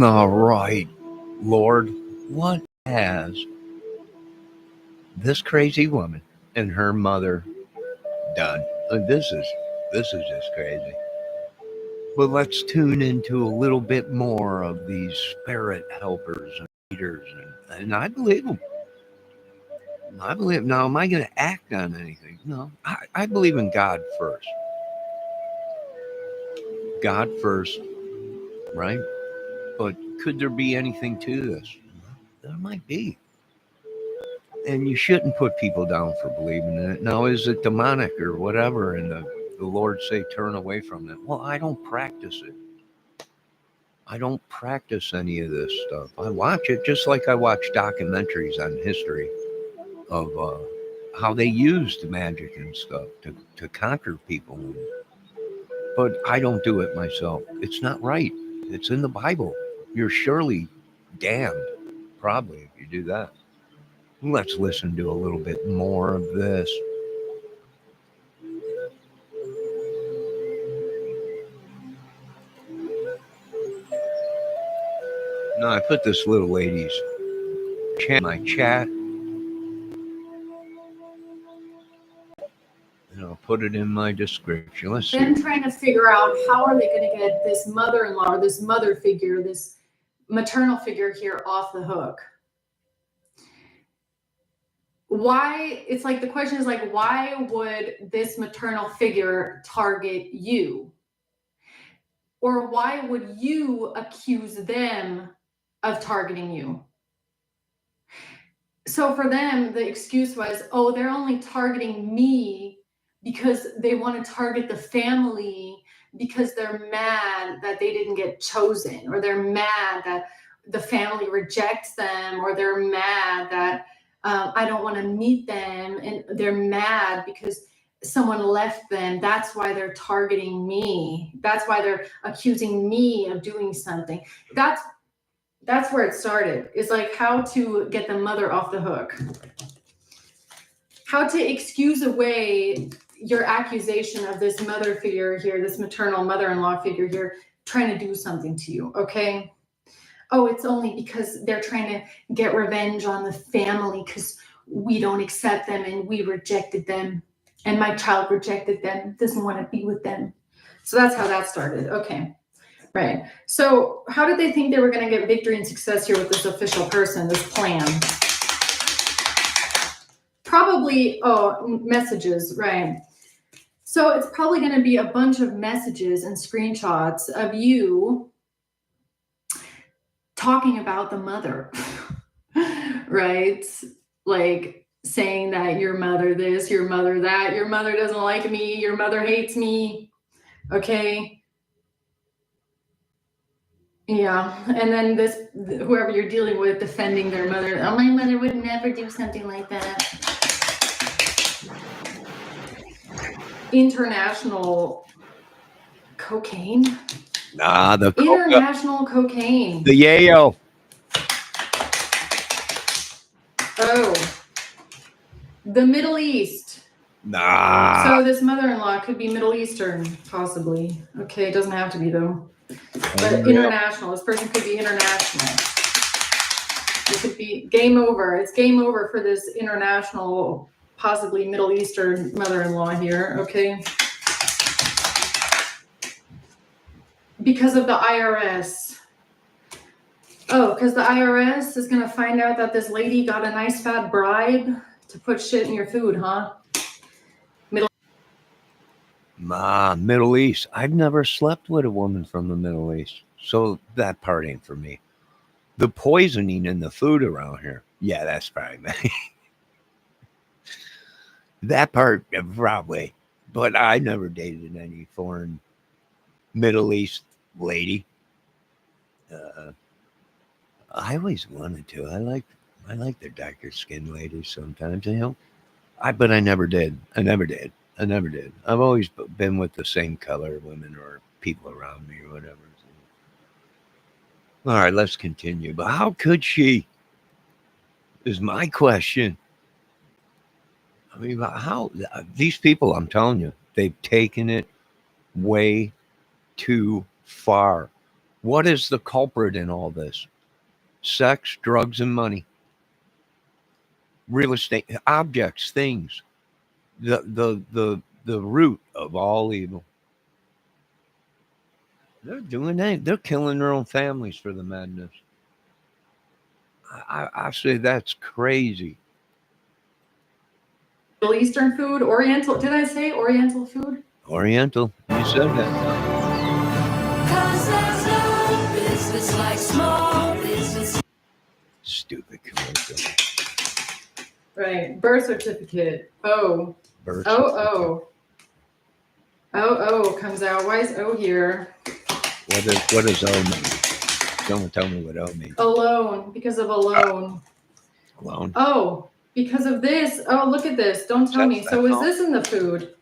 All right, Lord, what has this crazy woman and her mother done? This is just crazy. But let's tune into a little bit more of these spirit helpers and leaders, and I believe them. I believe. Now, am I going to act on anything? No, I believe in God first. God first, right? But could there be anything to this? There might be. And you shouldn't put people down for believing in it. Now, is it demonic or whatever? And the Lord say, turn away from it. Well, I don't practice it. I don't practice any of this stuff. I watch it just like I watch documentaries on history of how they used magic and stuff to conquer people. But I don't do it myself. It's not right. It's in the Bible. You're surely damned, probably, if you do that. Let's listen to a little bit more of this. Now, I put this little lady's my chat, and I'll put it in my description. Let's see. Them trying to figure out how are they going to get this mother-in-law or this mother figure, this maternal figure here off the hook. Why? It's like the question is like, why would this maternal figure target you? Or why would you accuse them of targeting you? So for them, the excuse was, oh, they're only targeting me because they want to target the family because they're mad that they didn't get chosen, or they're mad that the family rejects them, or they're mad that I don't want to meet them, and they're mad because someone left them. That's why they're targeting me. That's why they're accusing me of doing something. That's where it started. It's like how to get the mother off the hook. How to excuse away your accusation of this mother figure here, this maternal mother-in-law figure here, trying to do something to you, okay? Oh, it's only because they're trying to get revenge on the family because we don't accept them and we rejected them and my child rejected them, doesn't want to be with them. So that's how that started. Okay. Right. So how did they think they were going to get victory and success here with this official person, this plan? Probably, messages, right. So it's probably going to be a bunch of messages and screenshots of you talking about the mother, right? Like saying that your mother this, your mother that, your mother doesn't like me, your mother hates me, okay? Yeah, and then this, whoever you're dealing with, defending their mother. Oh, my mother would never do something like that. International cocaine. Nah, the international cocaine. The yayo. Oh, the Middle East. Nah. So this mother-in-law could be Middle Eastern, possibly. Okay, it doesn't have to be though. But international. This person could be international. It could be game over. It's game over for this international, possibly Middle Eastern mother-in-law here. Okay. Because of the IRS. Oh, because the IRS is going to find out that this lady got a nice fat bribe to put shit in your food, huh? Middle East. I've never slept with a woman from the Middle East, so that part ain't for me. The poisoning in the food around here, yeah, that's probably me. That part, probably. But I never dated any foreign Middle East lady. I always wanted to. I like the darker skinned ladies sometimes, but I never did. I never did. I've always been with the same color women or people around me or whatever. All right, let's continue. But how could she? Is my question. I mean, how these people? I'm telling you, they've taken it way too far. What is the culprit in all this? Sex, drugs, and money. Real estate, objects, things. The root of all evil. They're doing that. They're killing their own families for the madness. I say that's crazy. Middle Eastern food, Oriental. Did I say Oriental food? Oriental. You said that. 'Cause there's no business like small business. Stupid commercial. Right. Birth certificate. Oh. Birth Oh. Oh comes out. Why is O here? What does O mean? Someone tell me what O means. Alone. Because of alone. Alone. Oh, because of this. Oh, look at this. Don't tell me. So is this in the food?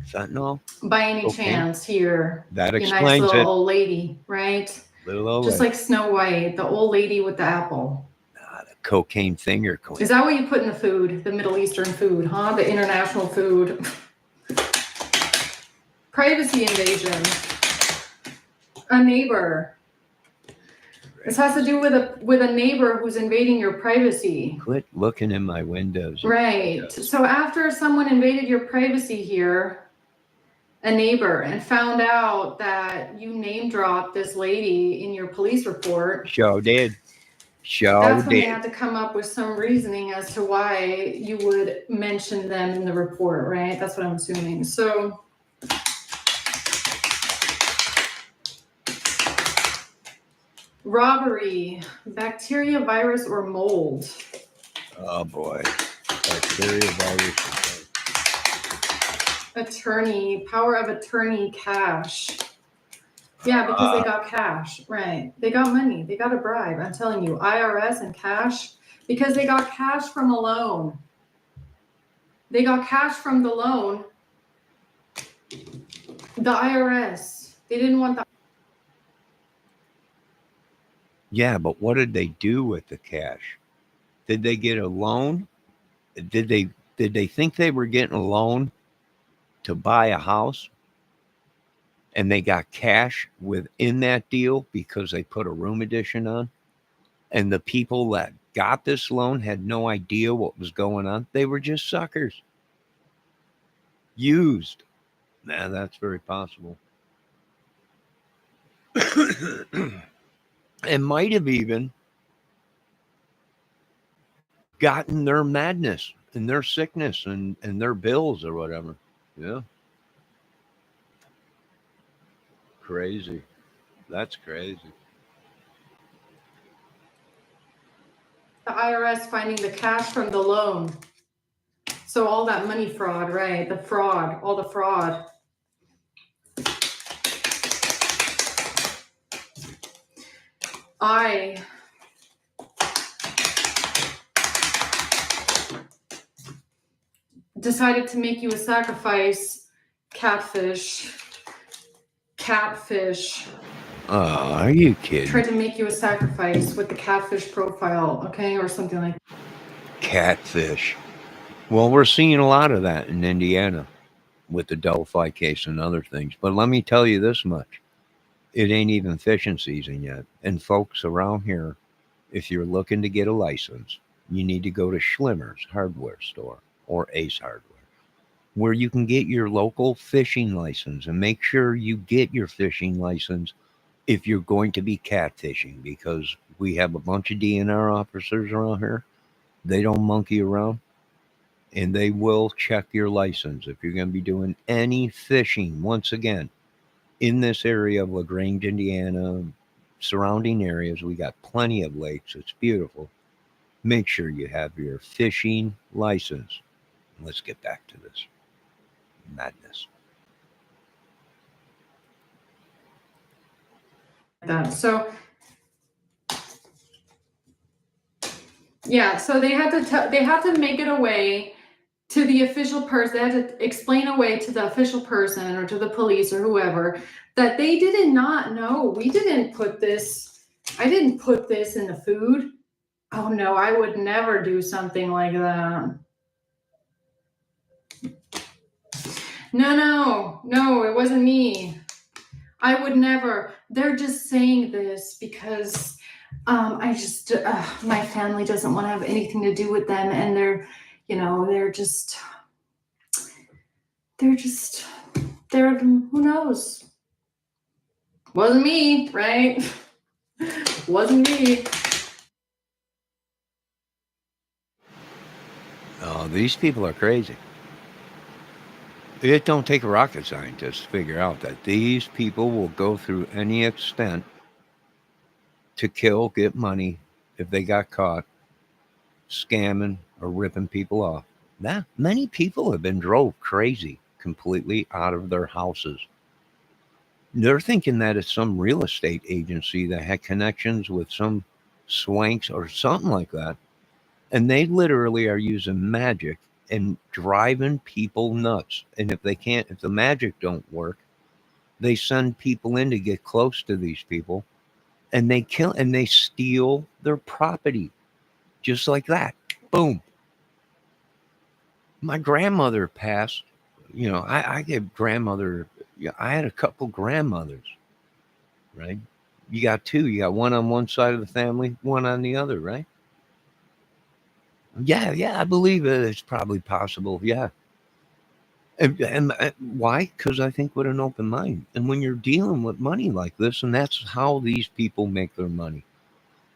Fentanyl? By any Okay. chance here? That Your nice explains little it. old lady, right? Little old Just lady. like Snow White, the old lady with the apple. The cocaine finger queen. Is that what you put in the food? The Middle Eastern food, huh? The international food. Privacy invasion. A neighbor. This has to do with a neighbor who's invading your privacy. Quit looking in my windows. Right. So after someone invaded your privacy here, a neighbor, and found out that you name dropped this lady in your police report, Show did. Show that's when they did. had to come up with some reasoning as to why you would mention them in the report, right? That's what I'm assuming. So robbery, bacteria, virus, or mold. Oh boy. Bacteria, virus. Attorney, power of attorney, cash. Yeah, because they got cash, right? They got money. They got a bribe. I'm telling you, IRS and cash, because they got cash from a loan. They got cash from the loan. The IRS. They didn't want the. Yeah, but what did they do with the cash? Did they get a loan? Did they think they were getting a loan to buy a house? And they got cash within that deal because they put a room addition on? And the people that got this loan had no idea what was going on. They were just suckers. Used. Nah, that's very possible. And might have even gotten their madness and their sickness and their bills or whatever. Yeah. Crazy. That's crazy. The IRS finding the cash from the loan. So all that money fraud, right? The fraud, all the fraud. I decided to make you a sacrifice, catfish. Are you kidding? Tried to make you a sacrifice with the catfish profile, okay, or something like that. Catfish. Well, we're seeing a lot of that in Indiana with the Delphi case and other things. But let me tell you this much. It ain't even fishing season yet. And folks around here, if you're looking to get a license, you need to go to Schlimmer's hardware store or Ace Hardware, where you can get your local fishing license, and make sure you get your fishing license if you're going to be catfishing, because we have a bunch of DNR officers around here. They don't monkey around, and they will check your license if you're going to be doing any fishing. Once again, in this area of LaGrange, Indiana, surrounding areas, we got plenty of lakes. It's beautiful. Make sure you have your fishing license. Let's get back to this madness. That. So yeah, so they had to make it a way to the official person. They had to explain a way to the official person or to the police or whoever that they did not know. We didn't put this. I didn't put this in the food. Oh no, I would never do something like that. No, it wasn't me. I would never. They're just saying this because I just my family doesn't want to have anything to do with them, and they're just who knows? Wasn't me, right? Wasn't me. Oh, these people are crazy. It don't take a rocket scientist to figure out that these people will go through any extent to kill, get money if they got caught scamming or ripping people off. That many people have been drove crazy completely out of their houses. They're thinking that it's some real estate agency that had connections with some swanks or something like that. And they literally are using magic and driving people nuts. And if the magic don't work, they send people in to get close to these people, and they kill and they steal their property just like that. Boom. My grandmother passed. I get grandmother. Yeah, I had a couple grandmothers, right? You got two. You got one on one side of the family, one on the other, right? Yeah, I believe it's probably possible. Yeah. And why? Because I think with an open mind. And when you're dealing with money like this, and that's how these people make their money,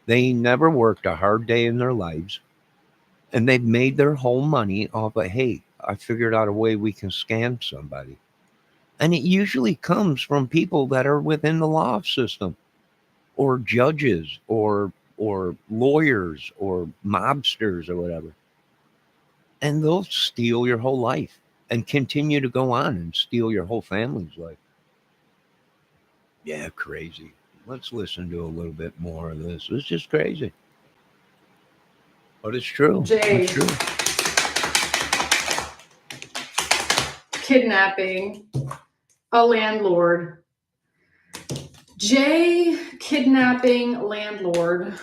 they never worked a hard day in their lives, and they've made their whole money off of, hey, I figured out a way we can scam somebody. And it usually comes from people that are within the law system, or judges, or lawyers, or mobsters, or whatever. And they'll steal your whole life and continue to go on and steal your whole family's life. Yeah, crazy. Let's listen to a little bit more of this. It's just crazy. But it's true. Jay. It's true. Kidnapping a landlord. Jay kidnapping landlord.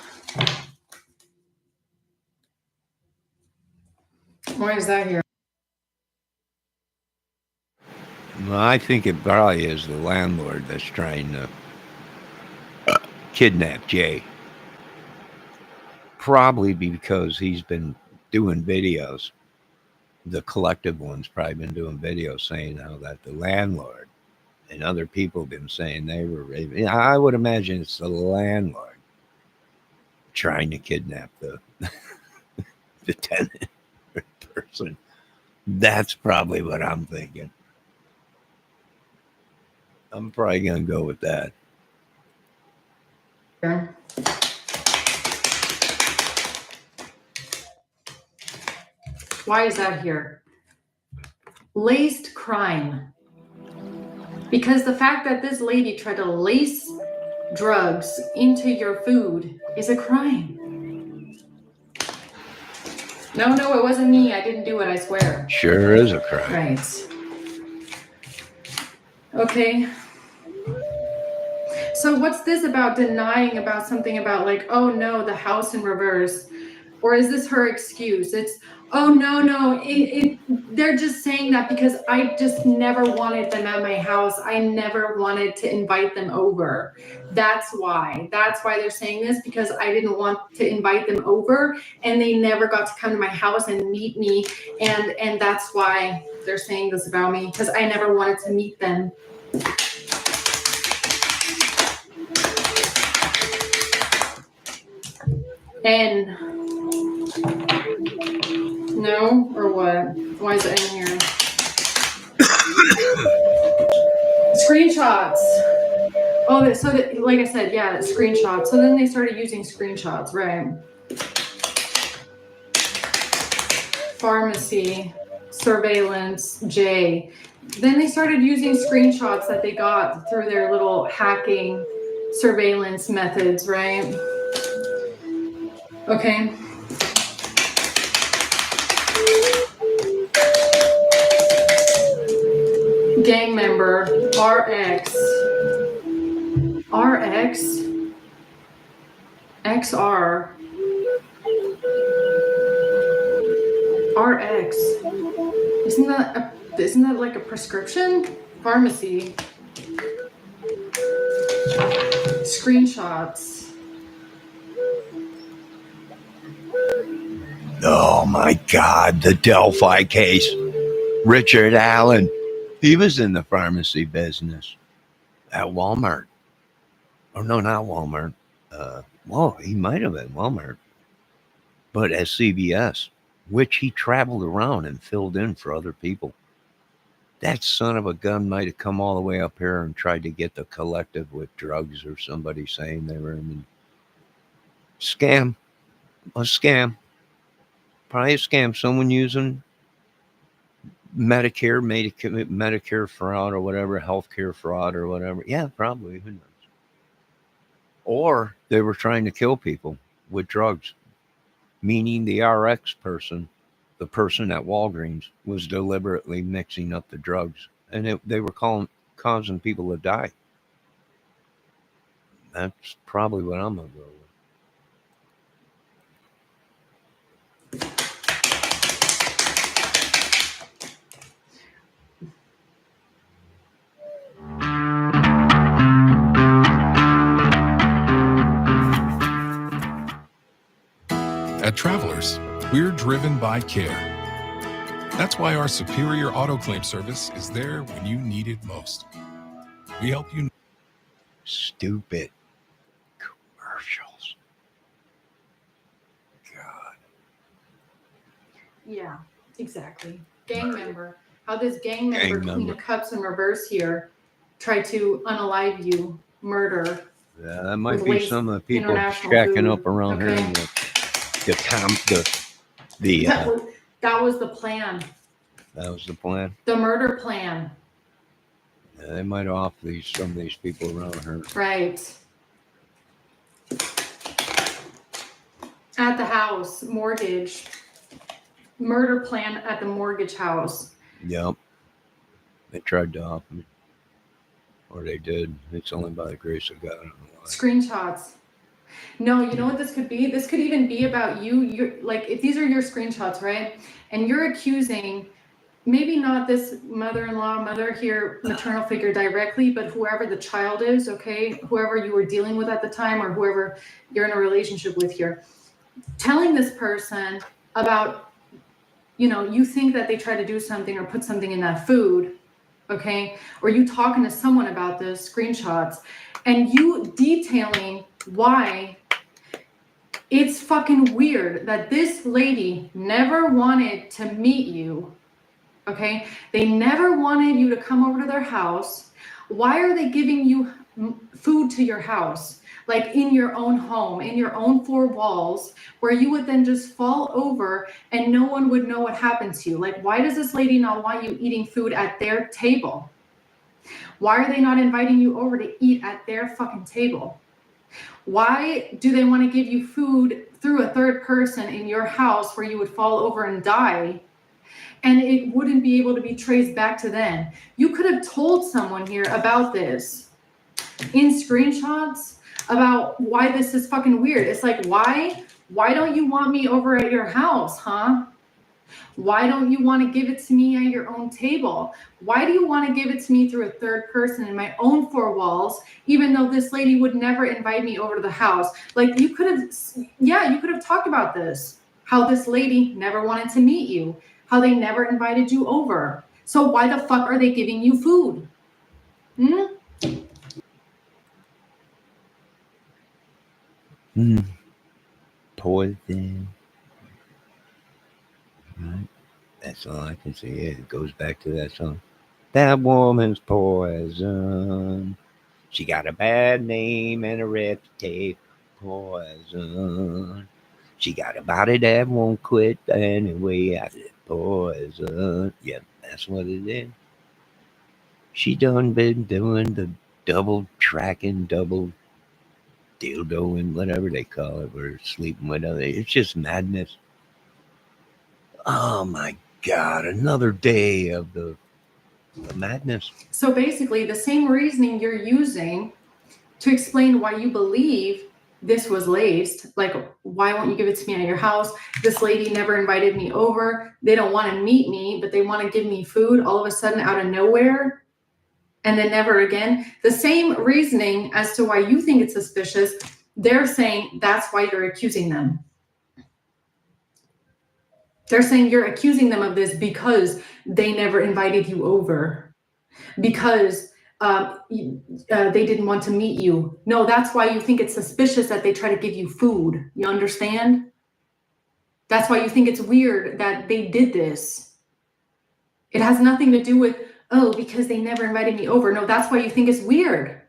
Why is that here? Well, I think it probably is the landlord that's trying to kidnap Jay. Probably because he's been doing videos. The collective ones probably been doing videos saying how that the landlord and other people have been saying they were raping. I would imagine it's the landlord trying to kidnap the the tenant person. That's probably what I'm thinking. I'm probably gonna go with that. Why is that here? Laced crime. Because the fact that this lady tried to lace drugs into your food is a crime. No, it wasn't me. I didn't do it, I swear. Sure is a crime. Right. Okay. So what's this about denying about something about like, oh no, the house in reverse? Or is this her excuse? It's, oh no, they're just saying that because I just never wanted them at my house. I never wanted to invite them over. That's why they're saying this, because I didn't want to invite them over, and they never got to come to my house and meet me. And that's why they're saying this about me, because I never wanted to meet them. And no, or what? Why is it in here? Screenshots. Oh, like I said, yeah, screenshots. So then they started using screenshots, right? Pharmacy, surveillance, J. Then they started using screenshots that they got through their little hacking surveillance methods, right? Okay. Gang member, RX, XR, RX. Isn't that like a prescription? Pharmacy. Screenshots. Oh my God, the Delphi case. Richard Allen, he was in the pharmacy business at Walmart. Oh, no, not Walmart. Well, he might have been Walmart, but at CVS, which he traveled around and filled in for other people. That son of a gun might have come all the way up here and tried to get the collective with drugs or somebody saying they were in scam. A scam. Probably a scam. Someone using Medicare fraud or whatever, healthcare fraud or whatever. Yeah, probably. Who knows? Or they were trying to kill people with drugs, meaning the RX person, the person at Walgreens, was deliberately mixing up the drugs, and they were causing people to die. That's probably what I'm gonna go with. At Travelers, we're driven by care. That's why our superior auto claim service is there when you need it most. We help you. Stupid commercials. God. Yeah, exactly. Gang member. How this gang member, Gang Queen member. of Cups in reverse here, tried to unalive you, murder. Yeah, that might With be waste some of the people international checking food, up around okay? here. That was the plan. That was the plan. The murder plan. Yeah, they might off some of these people around here. Right. At the house, mortgage. Murder plan at the mortgage house. Yep. They tried to off me. Or they did. It's only by the grace of God. I don't know why. Screenshots. No, you know what this could be? This could even be about you. You're like, if these are your screenshots, right? And you're accusing maybe not this mother here, maternal figure directly, but whoever the child is, okay? Whoever you were dealing with at the time or whoever you're in a relationship with here. Telling this person about, you think that they try to do something or put something in that food, okay? Or you talking to someone about this, screenshots, and you detailing why it's fucking weird that this lady never wanted to meet you, okay? They never wanted you to come over to their house. Why are they giving you food to your house? Like in your own home, in your own four walls, where you would then just fall over and no one would know what happened to you. Like, why does this lady not want you eating food at their table? Why are they not inviting you over to eat at their fucking table? Why do they want to give you food through a third person in your house where you would fall over and die? And it wouldn't be able to be traced back to them. You could have told someone here about this in screenshots about why this is fucking weird. It's like, why don't you want me over at your house, huh? Why don't you want to give it to me at your own table? Why do you want to give it to me through a third person in my own four walls, even though this lady would never invite me over to the house? Like, you could have talked about this, how this lady never wanted to meet you, how they never invited you over. So why the fuck are they giving you food? Poison. Right? That's all I can say. It goes back to that song. That woman's poison. She got a bad name and a reputation. Poison. She got a body that won't quit anyway. I said poison. Yep, that's what it is. She done been doing the double tracking, double dildoing, whatever they call it. We're sleeping with other. It's just madness. Oh my God, another day of the madness. So basically, the same reasoning you're using to explain why you believe this was laced, like, why won't you give it to me at your house? This lady never invited me over. They don't want to meet me, but they want to give me food all of a sudden out of nowhere. and then never again. The same reasoning as to why you think it's suspicious, they're saying that's why you're accusing them. They're saying you're accusing them of this because they never invited you over, because they didn't want to meet you. No, that's why you think it's suspicious that they try to give you food. You understand? That's why you think it's weird that they did this. It has nothing to do with, oh, because they never invited me over. No, that's why you think it's weird.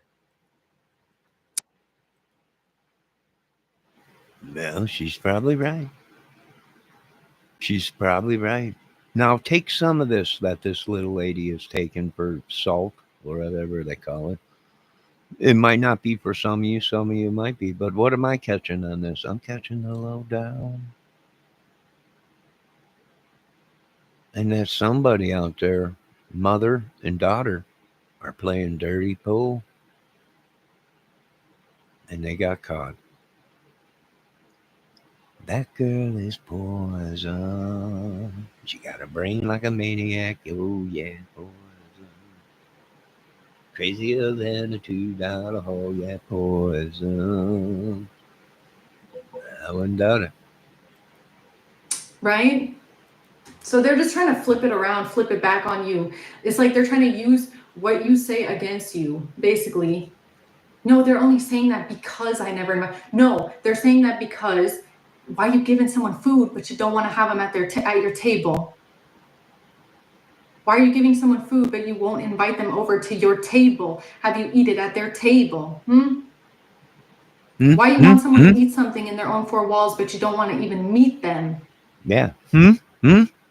Well, she's probably right. She's probably right. Now take some of this that this little lady is taking for salt or whatever they call it. It might not be for some of you might be, but what am I catching on this? I'm catching the lowdown. And there's somebody out there, mother and daughter, are playing dirty pool. And they got caught. That girl is poison. She got a brain like a maniac. Oh, yeah, poison. Crazier than a $2 hole. Yeah, poison. I wouldn't doubt it. Right? So they're just trying to flip it around, flip it back on you. It's like they're trying to use what you say against you, basically. No, they're only saying that because I never invited. No, they're saying that because why are you giving someone food but you don't want to have them at your table? Why are you giving someone food but you won't invite them over to your table? Have you eat it at their table? Why you want someone to eat something in their own four walls but you don't want to even meet them? Yeah.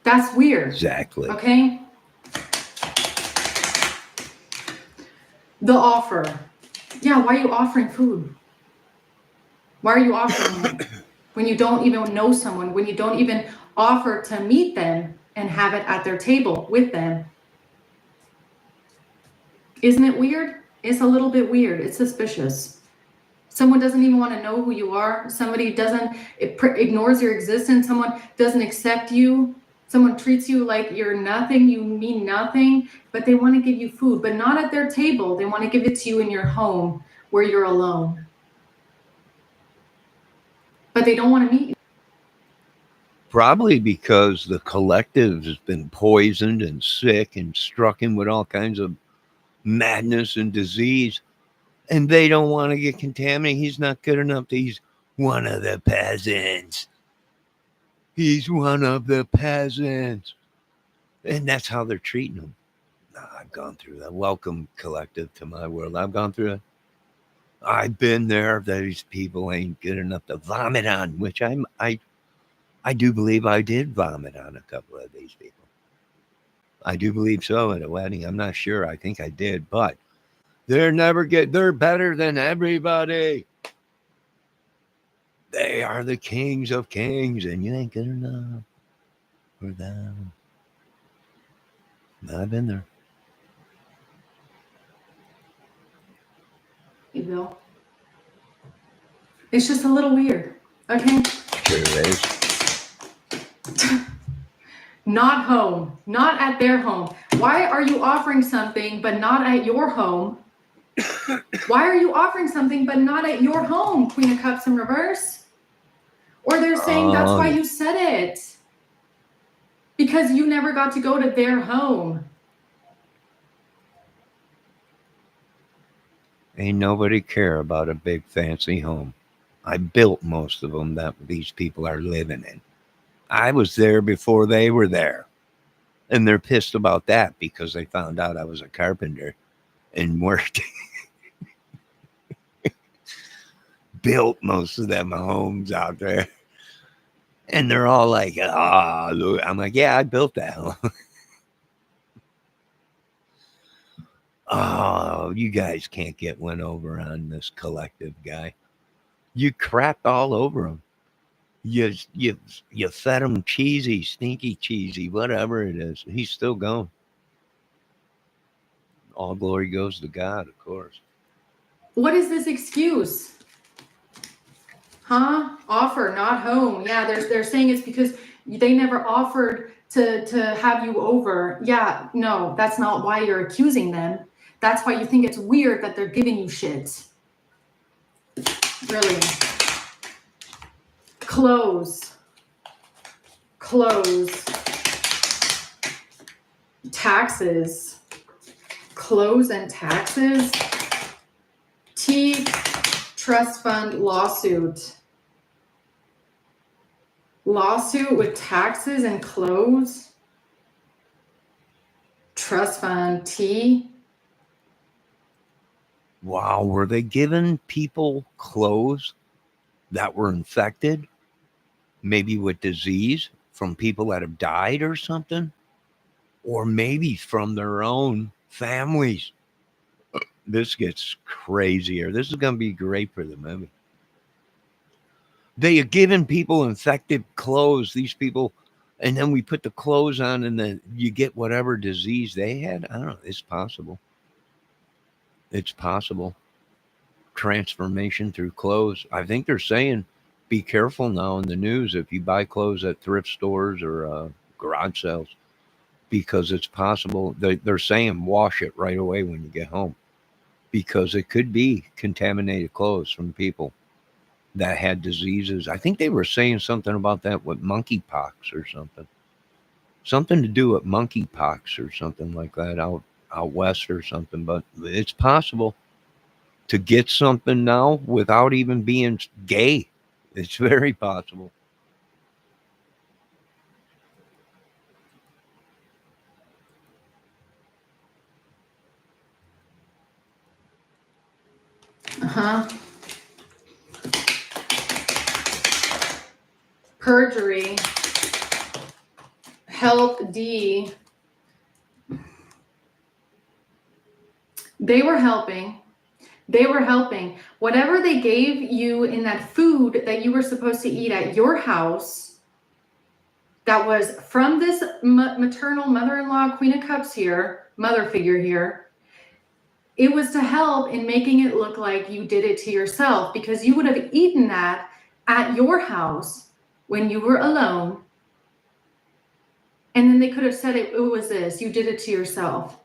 That's weird. Exactly. Okay? The offer. Yeah, why are you offering food? Why are you offering it when you don't even know someone, when you don't even offer to meet them and have it at their table with them? Isn't it weird? It's a little bit weird. It's suspicious. Someone doesn't even want to know who you are. Somebody ignores your existence. Someone doesn't accept you. Someone treats you like you're nothing, you mean nothing, but they want to give you food, but not at their table. They want to give it to you in your home where you're alone. But they don't want to meet you. Probably because the collective has been poisoned and sick and stricken with all kinds of madness and disease. And they don't want to get contaminated. He's not good enough. He's one of the peasants. He's one of the peasants. And that's how they're treating him. I've gone through that. Welcome, collective, to my world. I've gone through it. I've been there. These people ain't good enough to vomit on, which I do believe I did vomit on a couple of these people. I do believe so at a wedding. I'm not sure. I think I did, but they're better than everybody. They are the kings of kings, and you ain't good enough for them. I've been there. You will. It's just a little weird. Okay? Sure is. Not home. Not at their home. Why are you offering something but not at your home? Why are you offering something but not at your home, Queen of Cups in reverse? Or they're saying that's why you said it. Because you never got to go to their home. Ain't nobody care about a big fancy home. I built most of them that these people are living in. I was there before they were there. And they're pissed about that because they found out I was a carpenter and worked. Built most of them homes out there. And they're all like, look. I'm like, yeah, I built that home. Oh, you guys can't get one over on this collective guy. You crapped all over him. You fed him cheesy, stinky cheesy, whatever it is. He's still going. All glory goes to God, of course. What is this excuse? Huh? Offer, not home. Yeah, they're saying it's because they never offered to have you over. Yeah, no, that's not why you're accusing them. That's why you think it's weird that they're giving you shit. Really. Clothes. Taxes. Clothes and taxes. T. Trust fund lawsuit. Lawsuit with taxes and clothes. Trust fund T. Wow, were they giving people clothes that were infected? Maybe with disease from people that have died or something? Or maybe from their own families. This gets crazier. This is going to be great for the movie. They are giving people infected clothes, these people, and then we put the clothes on and then you get whatever disease they had. I don't know. It's possible. It's possible. Transformation through clothes. I think they're saying be careful now in the news if you buy clothes at thrift stores or garage sales, because it's possible. They're saying wash it right away when you get home, because it could be contaminated clothes from people that had diseases. I think they were saying something about that with monkeypox or something to do with monkeypox or something like that out west or something. But it's possible to get something now without even being gay. It's very possible. Perjury. Help D. They were helping. Whatever they gave you in that food that you were supposed to eat at your house, that was from this maternal mother-in-law, Queen of Cups here, mother figure here, it was to help in making it look like you did it to yourself, because you would have eaten that at your house when you were alone. And then they could have said it was this, you did it to yourself.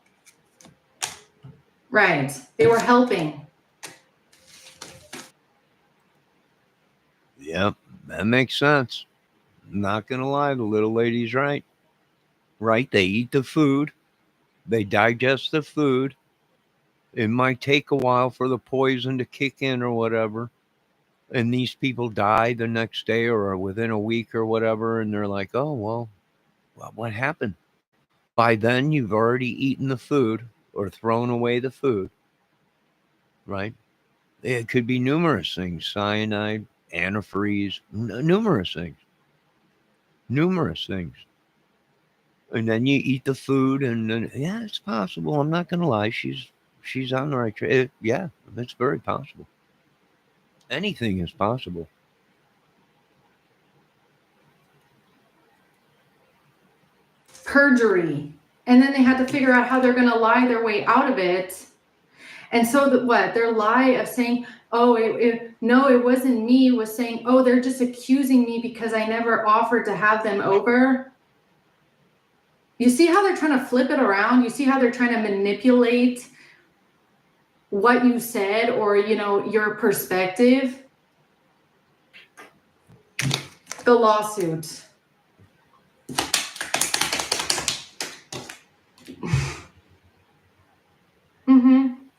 Right. They were helping. Yep, that makes sense. Not gonna lie, the little lady's right. Right, they eat the food, they digest the food. It might take a while for the poison to kick in or whatever, and these people die the next day or within a week or whatever, and they're like, oh well, what happened? By then you've already eaten the food or thrown away the food, right? It could be numerous things: cyanide, antifreeze, numerous things. And then you eat the food, and then, yeah, it's possible. I'm not gonna lie, she's on the right track. Yeah, it's very possible. Anything is possible. Perjury. And then they had to figure out how they're going to lie their way out of it. And so their lie of saying, oh, no, it wasn't me, was saying, oh, they're just accusing me because I never offered to have them over. You see how they're trying to flip it around? You see how they're trying to manipulate what you said, or, your perspective? The lawsuit.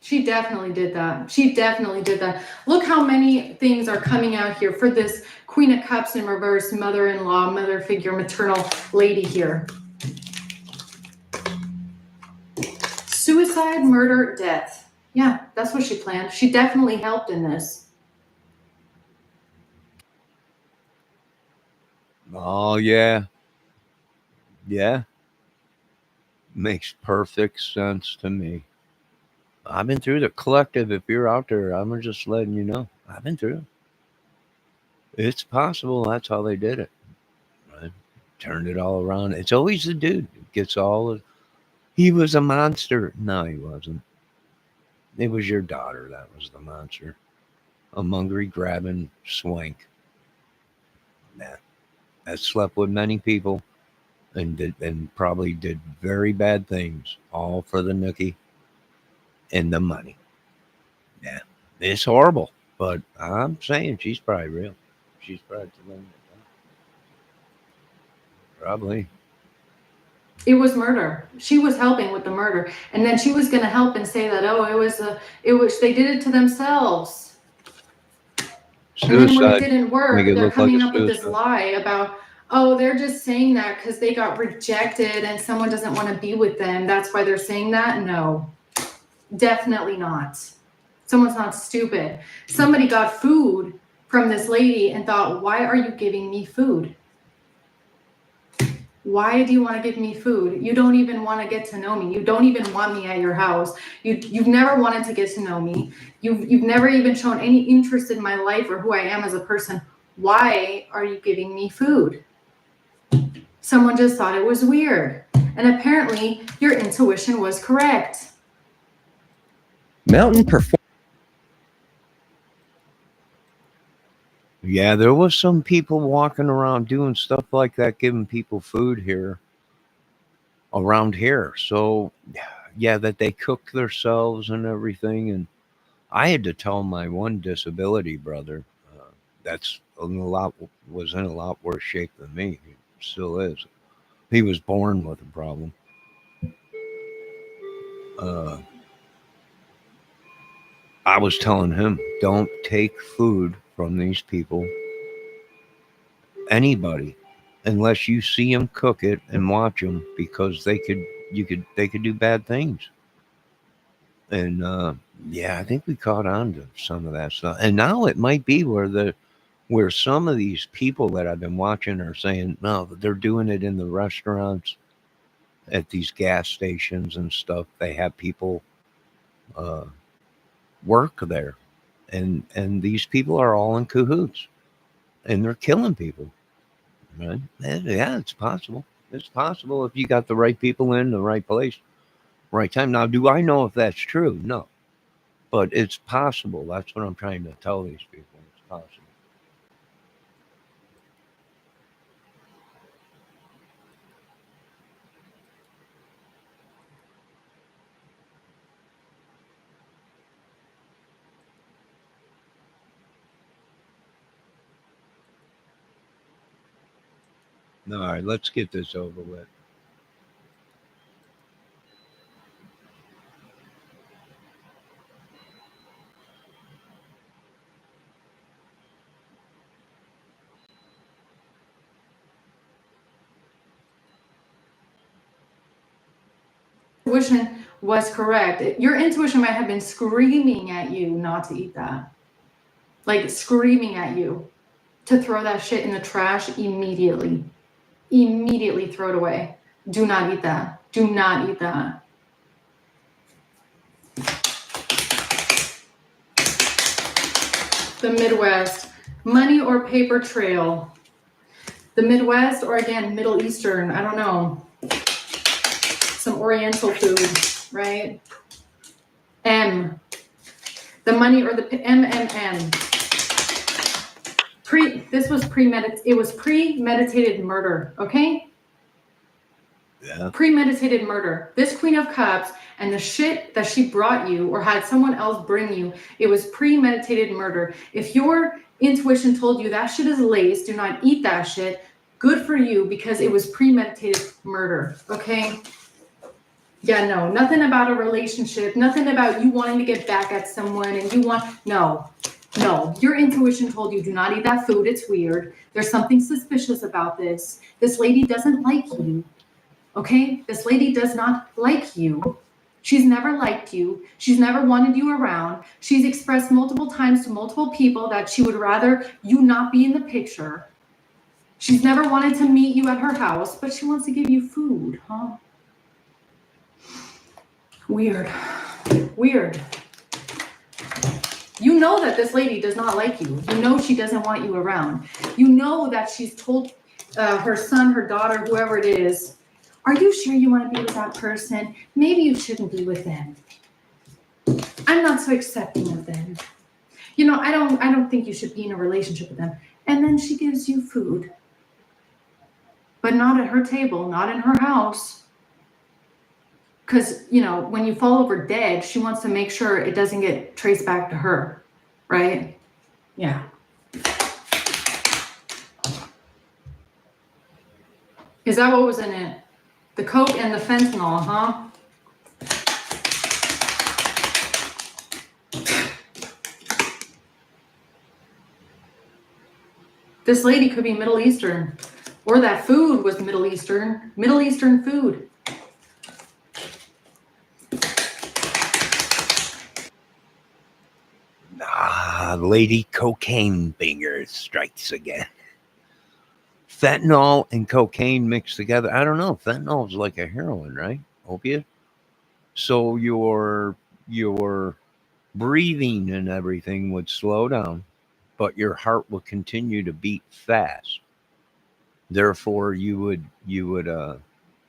She definitely did that. Look how many things are coming out here for this Queen of Cups in reverse, mother-in-law, mother figure, maternal lady here. Suicide, murder, death. Yeah, that's what she planned. She definitely helped in this. Oh, yeah. Yeah. Makes perfect sense to me. I've been through the collective. If you're out there, I'm just letting you know. I've been through it. It's possible that's how they did it. Right? Turned it all around. It's always the dude who gets all of. He was a monster. No, he wasn't. It was your daughter that was the monster. A mongrel grabbing swank. That slept with many people and probably did very bad things, all for the nookie. and the money. Yeah, it's horrible, but I'm saying she's probably real. She's probably probably. It was murder. She was helping with the murder, and then she was going to help and say that, oh, it was they did it to themselves. And then when it Suicide. didn't work, Make it they're look like coming a up with this suicide. lie about, oh, they're just saying that because they got rejected and someone doesn't want to be with them. That's why they're saying that. No, definitely not. Someone's not stupid. Somebody got food from this lady and thought, why are you giving me food? Why do you want to give me food? You don't even want to get to know me. You don't even want me at your house. You've never wanted to get to know me. You've never even shown any interest in my life or who I am as a person. Why are you giving me food? Someone just thought it was weird. And apparently your intuition was correct. Mountain perform. Yeah, there was some people walking around doing stuff like that, giving people food here, around here. So, yeah, that they cook themselves and everything. And I had to tell my one disability brother, that's was in a lot worse shape than me. He still is. He was born with a problem. I was telling him, don't take food from these people, anybody, unless you see them cook it and watch them, because they could do bad things. And yeah, I think we caught on to some of that stuff. And now it might be where some of these people that I've been watching are saying, no, they're doing it in the restaurants, at these gas stations and stuff. They have people work there, and these people are all in cahoots, and they're killing people. Right? Yeah, it's possible. It's possible if you got the right people in the right place, right time. Now, do I know if that's true? No, but it's possible. That's what I'm trying to tell these people. It's possible. All right, let's get this over with. Intuition was correct. Your intuition might have been screaming at you not to eat that. Like screaming at you to throw that shit in the trash immediately. Immediately throw it away. Do not eat that. Do not eat that. The Midwest, money or paper trail. The Midwest, or again, Middle Eastern, I don't know. Some Oriental food, right? M. The money or the MMM. This was it was premeditated murder, okay? Yeah. Premeditated murder. This Queen of Cups and the shit that she brought you or had someone else bring you, it was premeditated murder. If your intuition told you that shit is lace, do not eat that shit, good for you, because it was premeditated murder, okay? Yeah, no, nothing about a relationship, nothing about you wanting to get back at someone and no, your intuition told you do not eat that food. It's weird. There's something suspicious about this. This lady doesn't like you. Okay? This lady does not like you. She's never liked you. She's never wanted you around. She's expressed multiple times to multiple people that she would rather you not be in the picture. She's never wanted to meet you at her house, but she wants to give you food, huh? Weird. Weird. You know that this lady does not like you. You know she doesn't want you around. You know that she's told her son, her daughter, whoever it is, are you sure you want to be with that person? Maybe you shouldn't be with them. I'm not so accepting of them. You know, I don't think you should be in a relationship with them. And then she gives you food. But not at her table, not in her house. because, you know, when you fall over dead, she wants to make sure it doesn't get traced back to her, right? Yeah. Is that what was in it? The coke and the fentanyl, huh? This lady could be Middle Eastern, or that food was Middle Eastern food. Lady Cocaine Finger strikes again. Fentanyl and cocaine mixed together. I don't know. Fentanyl is like a heroin, right? Opiate. So your breathing and everything would slow down, but your heart will continue to beat fast. Therefore, you would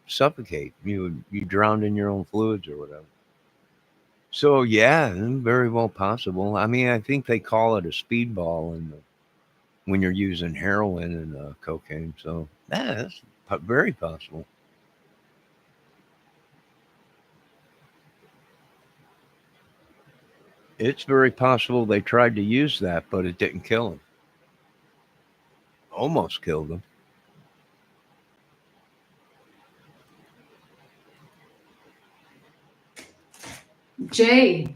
suffocate. You drowned in your own fluids or whatever. So yeah, very well possible. I mean, I think they call it a speedball when you're using heroin and cocaine. So yeah, that's very possible. It's very possible they tried to use that, but it didn't kill him. Almost killed him. Jay.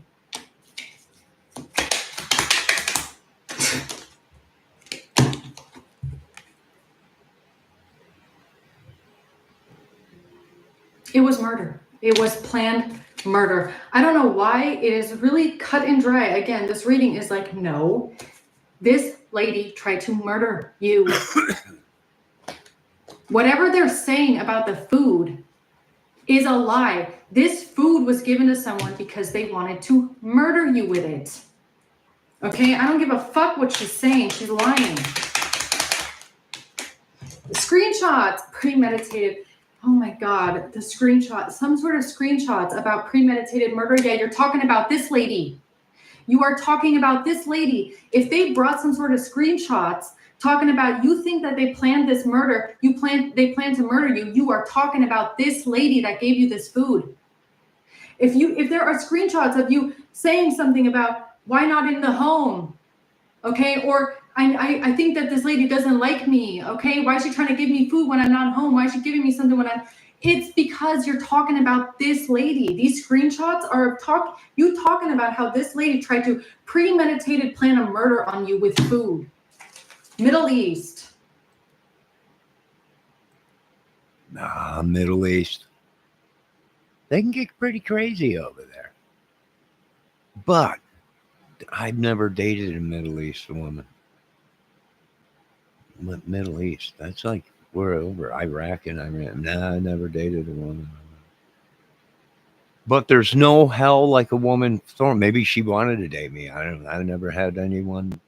It was murder. It was planned murder. I don't know why. It is really cut and dry. Again, this reading is like, no, this lady tried to murder you. Whatever they're saying about the food is a lie. This food was given to someone because they wanted to murder you with it. Okay, I don't give a fuck what she's saying. She's lying. The screenshots, premeditated. Oh my God, the screenshot, some sort of screenshots about premeditated murder. Yeah, you're talking about this lady. You are talking about this lady. If they brought some sort of screenshots talking about, you think that they planned this murder, they plan to murder you, you are talking about this lady that gave you this food. If there are screenshots of you saying something about why not in the home, okay, or I think that this lady doesn't like me, okay, why is she trying to give me food when I'm not home, why is she giving me something when it's because you're talking about this lady. These screenshots are you talking about how this lady tried to premeditated plan a murder on you with food. Middle East. Middle East. They can get pretty crazy over there. But I've never dated a Middle East woman. Middle East. That's like we're over Iraq and Iran. Nah, I never dated a woman. But there's no hell like a woman thorn. Maybe she wanted to date me. I don't know. I've never had anyone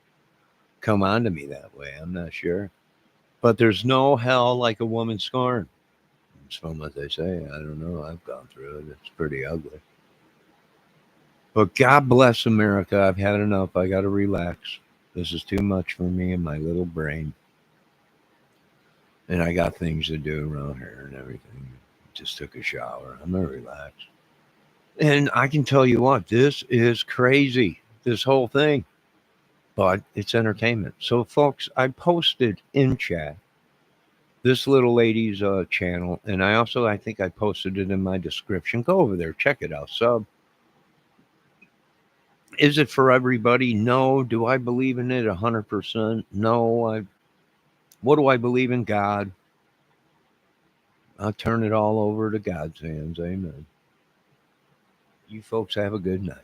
come on to me that way. I'm not sure. But there's no hell like a woman scorn. It's from what they say. I don't know. I've gone through it. It's pretty ugly. But God bless America. I've had enough. I got to relax. This is too much for me and my little brain. And I got things to do around here and everything. Just took a shower. I'm going to relax. And I can tell you what, this is crazy, this whole thing. But it's entertainment. So, folks, I posted in chat this little lady's channel. And I think I posted it in my description. Go over there. Check it out. Sub. Is it for everybody? No. Do I believe in it 100%? No. What do I believe in? God. I'll turn it all over to God's hands. Amen. You folks have a good night.